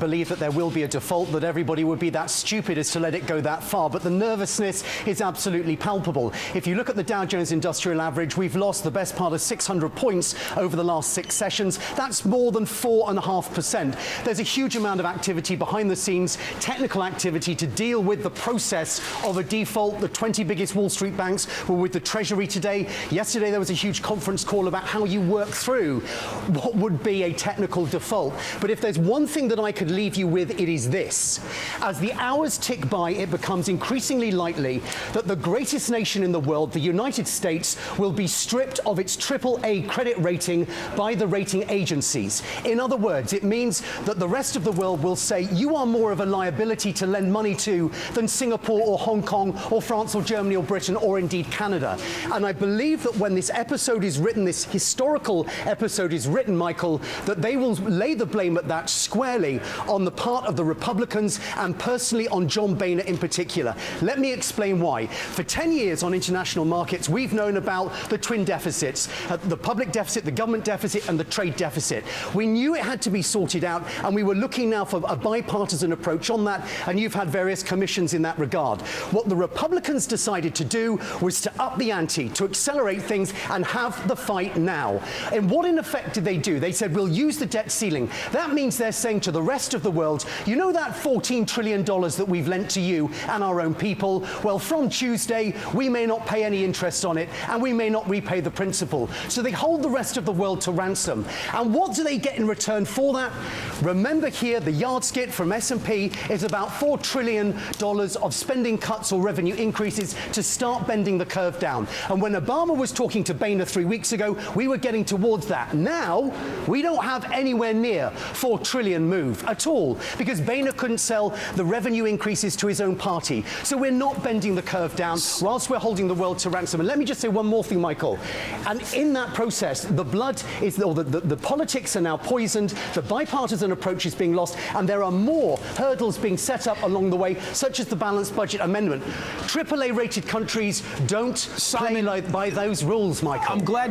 believe that there will be a default, that everybody would be that stupid as to let it go that far, but the nervousness is absolutely palpable. If you look at the Dow Jones Industrial Average, we've lost the best part of 600 points over the last 6 sessions. That's more than 4.5%. There's a huge amount of activity behind the scenes, technical activity to deal with the process of a default. The 20 biggest Wall Street banks were with the Treasury today. Yesterday there was a huge conference call about how you work through what would be a technical default. But if there's one thing that I could leave you with, it is this. As the hours tick by, it becomes increasingly likely that the greatest nation in the world, the United States, will be stripped of its AAA credit rating by the rating agencies. In other words, it means that the rest of the world will say, you are more of a liability to lend money to than Singapore or Hong Kong or France or Germany or Britain or indeed Canada. And I believe that when this episode is written, this historical episode is written, Michael, that they will lay the blame at that squarely on the part of the Republicans and personally on John Boehner in particular. Let me explain why. For 10 years on international markets, we've known about the twin deficits, the public deficit, the government deficit, and the trade deficit. We knew it had to be sorted out, and we were looking now for a bipartisan approach on that, and you've had various commissions in that regard. What the Republicans decided to do was to up the ante, to accelerate things and have the fight now. And what in effect did they do? They said, we'll use the debt ceiling. That means they're saying to the rest of the world, you know that $14 trillion that we've lent to you and our own people? Well, from Tuesday, we may not pay any interest on it, and we may not repay the principal. So they hold the rest of the world to ransom. And what do they get in return for that? Remember here, the yardstick from S&P is about $4 trillion of spending cuts or revenue increases to start bending the curve down. And when Obama was talking to Boehner 3 weeks ago, we were getting towards that. Now, we don't have anywhere near $4 trillion move at all, because Boehner couldn't sell the revenue increases to his own party. So we're not bending the curve down whilst we're holding the world to ransom. And let me just say one more thing, Michael. And in that process, the blood is, or the politics are now poisoned, the bipartisan approach is being lost, and there are more hurdles being set up along the way, such as the balanced budget amendment. AAA-rated countries don't play by those rules, Michael. I'm glad